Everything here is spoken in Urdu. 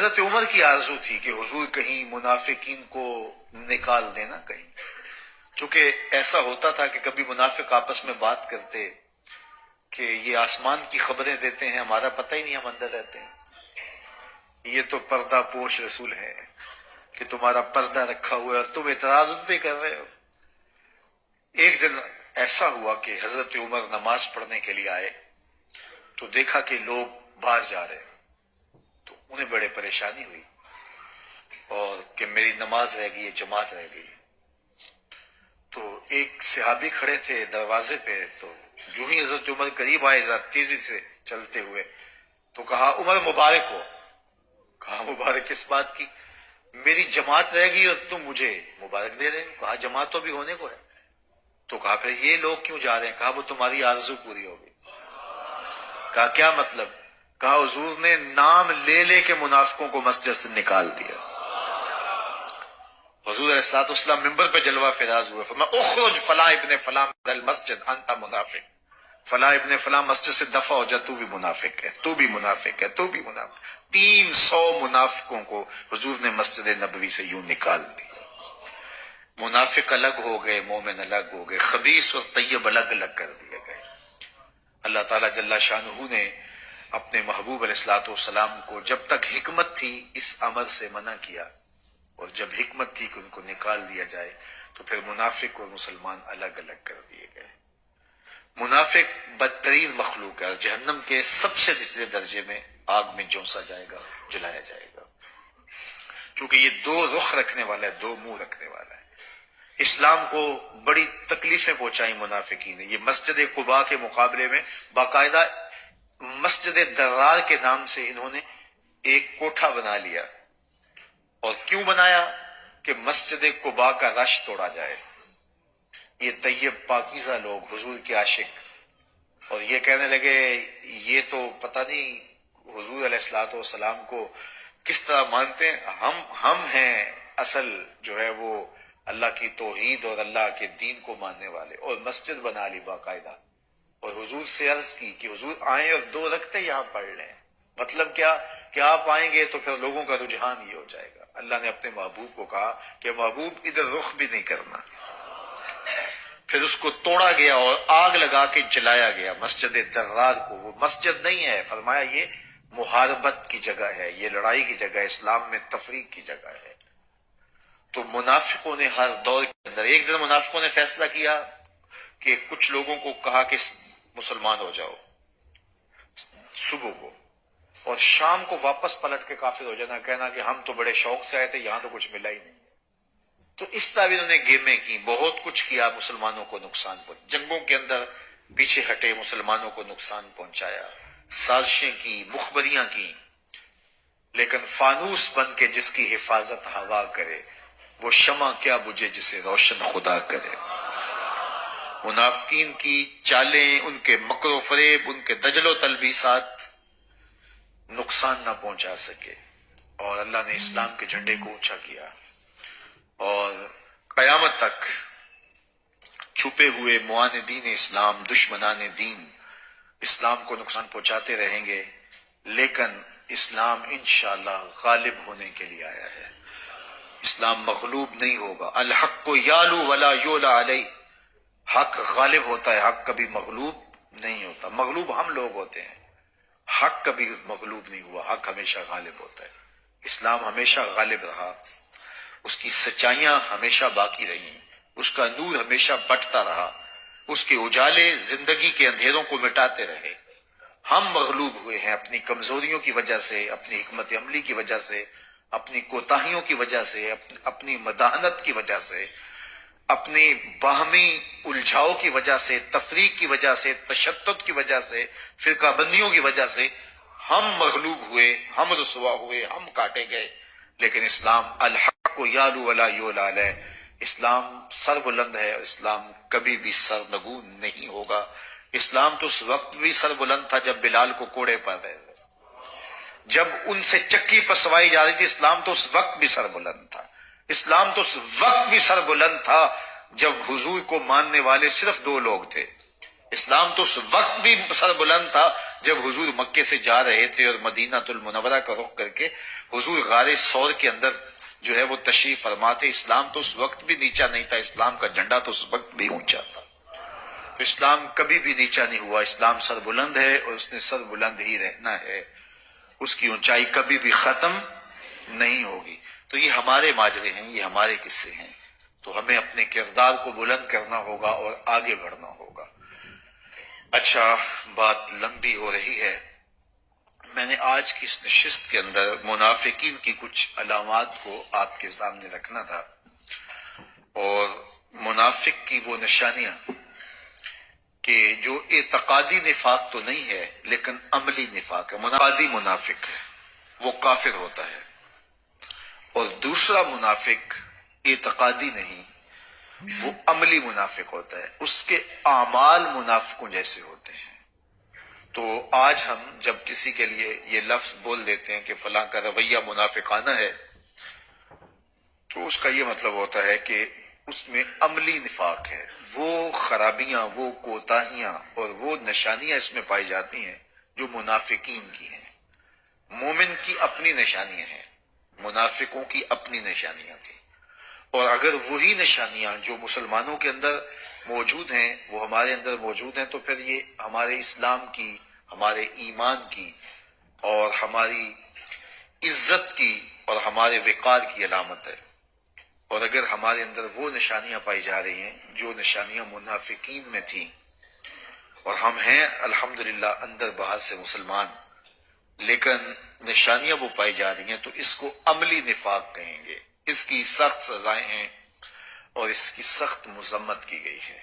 حضرت عمر کی آرزو تھی کہ حضور کہیں منافقین کو نکال دینا کہیں، چونکہ ایسا ہوتا تھا کہ کبھی منافق آپس میں بات کرتے کہ یہ آسمان کی خبریں دیتے ہیں، ہمارا پتہ ہی نہیں، ہم اندر رہتے ہیں، یہ تو پردہ پوش رسول ہے کہ تمہارا پردہ رکھا ہوا ہے اور تم اعتراض ان پہ کر رہے ہو۔ ایک دن ایسا ہوا کہ حضرت عمر نماز پڑھنے کے لیے آئے تو دیکھا کہ لوگ باہر جا رہے ہیں، تو انہیں بڑے پریشانی ہوئی اور کہ میری نماز رہ گئی ہے، جماعت رہ گئی ہے۔ تو ایک صحابی کھڑے تھے دروازے پہ، تو جو ہی حضرت عمر قریب آئے ذرا تیزی سے چلتے ہوئے تو کہا عمر مبارک ہو۔ کہا مبارک کس بات کی؟ میری جماعت رہ گئی اور تم مجھے مبارک دے رہے ہو۔ کہا جماعت تو بھی ہونے کو ہے۔ تو کہا پھر یہ لوگ کیوں جا رہے ہیں؟ کہا وہ تمہاری آرزو پوری ہو گئی۔ کہا کیا مطلب؟ کہا حضور نے نام لے لے کے منافقوں کو مسجد سے نکال دیا۔ حضور علیہ الصلوۃ والسلام ممبر پہ جلوہ فراز ہوئے، فرمایا اخرج فلاں ابن فلاں من المسجد انت منافق، فلاں ابن فلاں مسجد سے دفع ہو جا، تو بھی منافق ہے، تو بھی منافق ہے، تو بھی منافق۔ 300 منافقوں کو حضور نے مسجد نبوی سے یوں نکال دیا۔ منافق الگ ہو گئے، مومن الگ ہو گئے، خبیث اور طیب الگ الگ کر دیے گئے۔ اللہ تعالیٰ جل شانہ نے اپنے محبوب علیہ الصلوۃ والسلام کو جب تک حکمت تھی اس امر سے منع کیا، اور جب حکمت تھی کہ ان کو نکال دیا جائے تو پھر منافق اور مسلمان الگ الگ کر دیے گئے۔ منافق بدترین مخلوق ہے اور جہنم کے سب سے نچلے درجے میں آگ میں جونسا جائے گا، جلایا جائے گا، کیونکہ یہ دو رخ رکھنے والا ہے، دو منہ رکھنے والا ہے۔ اسلام کو بڑی تکلیفیں پہنچائی منافقین نے۔ یہ مسجد قباء کے مقابلے میں باقاعدہ مسجد درار کے نام سے انہوں نے ایک کوٹھا بنا لیا، اور کیوں بنایا؟ کہ مسجد قباء کا رش توڑا جائے۔ یہ طیب پاکیزہ لوگ، حضور کے عاشق، اور یہ کہنے لگے یہ تو پتہ نہیں حضور علیہ الصلوۃ والسلام کو کس طرح مانتے ہیں، ہم ہیں اصل جو ہے وہ اللہ کی توحید اور اللہ کے دین کو ماننے والے، اور مسجد بنا لی باقاعدہ، اور حضور سے عرض کی کہ حضور آئیں اور 2 رکعتیں یہاں پڑھ لیں۔ مطلب کیا؟ کہ آپ آئیں گے تو پھر لوگوں کا رجحان یہ ہو جائے گا۔ اللہ نے اپنے محبوب کو کہا کہ محبوب ادھر رخ بھی نہیں کرنا۔ پھر اس کو توڑا گیا اور آگ لگا کے جلایا گیا مسجد درار کو۔ وہ مسجد نہیں ہے، فرمایا یہ محاربت کی جگہ ہے، یہ لڑائی کی جگہ ہے، اسلام میں تفریق کی جگہ ہے۔ تو منافقوں نے ہر دور کے اندر، ایک دن منافقوں نے فیصلہ کیا کہ کچھ لوگوں کو کہا کہ مسلمان ہو جاؤ صبح کو، اور شام کو واپس پلٹ کے کافر ہو جانا، کہنا کہ ہم تو بڑے شوق سے آئے تھے، یہاں تو کچھ ملا ہی نہیں۔ تو اس طرح انہوں نے گیمیں کی، بہت کچھ کیا، مسلمانوں کو نقصان پہنچا، جنگوں کے اندر پیچھے ہٹے، مسلمانوں کو نقصان پہنچایا، سازشیں کی، مخبریاں کی، لیکن فانوس بن کے جس کی حفاظت ہوا کرے وہ شمع کیا بجھے جسے روشن خدا کرے۔ منافقین کی چالیں، ان کے مکر و فریب، ان کے دجل و تلبیسات نقصان نہ پہنچا سکے، اور اللہ نے اسلام کے جھنڈے کو اونچا کیا، اور قیامت تک چھپے ہوئے معاندین اسلام، دشمنان دین اسلام کو نقصان پہنچاتے رہیں گے، لیکن اسلام انشاءاللہ غالب ہونے کے لیے آیا ہے۔ اسلام مغلوب نہیں ہوگا۔ الحق یعلو ولا یعلی علیہ، حق غالب ہوتا ہے، حق کبھی مغلوب نہیں ہوتا۔ مغلوب ہم لوگ ہوتے ہیں، حق کبھی مغلوب نہیں ہوا، حق ہمیشہ غالب ہوتا ہے۔ اسلام ہمیشہ غالب رہا، اس کی سچائیاں ہمیشہ باقی رہیں، اس کا نور ہمیشہ بٹتا رہا، اس کے اجالے زندگی کے اندھیروں کو مٹاتے رہے۔ ہم مغلوب ہوئے ہیں اپنی کمزوریوں کی وجہ سے، اپنی حکمت عملی کی وجہ سے، اپنی کوتاہیوں کی وجہ سے، اپنی مداحنت کی وجہ سے، اپنی باہمی الجھاؤ کی وجہ سے، تفریق کی وجہ سے، تشدد کی وجہ سے، فرقہ بندیوں کی وجہ سے ہم مغلوب ہوئے، ہم رسوا ہوئے، ہم کاٹے گئے۔ لیکن اسلام الحق یعلو ولا یعلی علیہ، اسلام سر بلند ہے، اسلام کبھی بھی سرنگوں نہیں ہوگا۔ اسلام تو اس وقت بھی سر بلند تھا جب بلال کو کوڑے پر رہے تھے، جب ان سے چکی پسوائی جا رہی تھی، اسلام تو اس وقت بھی سر بلند تھا۔ اسلام تو اس وقت بھی سر بلند تھا جب حضور کو ماننے والے صرف 2 لوگ تھے۔ اسلام تو اس وقت بھی سر بلند تھا جب حضور مکے سے جا رہے تھے اور مدینہ المنورہ کا رخ کر کے حضور غار ثور کے اندر جو ہے وہ تشریف فرما تھے، اسلام تو اس وقت بھی نیچا نہیں تھا، اسلام کا جھنڈا تو اس وقت بھی اونچا تھا. تو اسلام کبھی بھی نیچا نہیں ہوا، اسلام سر بلند ہے اور اس نے سر بلند ہی رہنا ہے، اس کی اونچائی کبھی بھی ختم نہیں ہوگی. تو یہ ہمارے ماجرے ہیں، یہ ہمارے قصے ہیں، تو ہمیں اپنے کردار کو بلند کرنا ہوگا اور آگے بڑھنا ہوگا. اچھا، بات لمبی ہو رہی ہے. میں نے آج کی اس نشست کے اندر منافقین کی کچھ علامات کو آپ کے سامنے رکھنا تھا، اور منافق کی وہ نشانیاں کہ جو اعتقادی نفاق تو نہیں ہے لیکن عملی نفاق ہے. اعتقادی منافق ہے وہ کافر ہوتا ہے، اور دوسرا منافق اعتقادی نہیں، وہ عملی منافق ہوتا ہے، اس کے اعمال منافقوں جیسے ہوتے ہیں. تو آج ہم جب کسی کے لیے یہ لفظ بول دیتے ہیں کہ فلاں کا رویہ منافقانہ ہے، تو اس کا یہ مطلب ہوتا ہے کہ اس میں عملی نفاق ہے، وہ خرابیاں، وہ کوتاہیاں اور وہ نشانیاں اس میں پائی جاتی ہیں جو منافقین کی ہیں. مومن کی اپنی نشانیاں ہیں، منافقوں کی اپنی نشانیاں تھیں. اور اگر وہی نشانیاں جو مسلمانوں کے اندر موجود ہیں وہ ہمارے اندر موجود ہیں، تو پھر یہ ہمارے اسلام کی، ہمارے ایمان کی اور ہماری عزت کی اور ہمارے وقار کی علامت ہے. اور اگر ہمارے اندر وہ نشانیاں پائی جا رہی ہیں جو نشانیاں منافقین میں تھیں، اور ہم ہیں الحمدللہ اندر باہر سے مسلمان، لیکن نشانیاں وہ پائی جا رہی ہیں، تو اس کو عملی نفاق کہیں گے. اس کی سخت سزائیں ہیں اور اس کی سخت مذمت کی گئی ہے.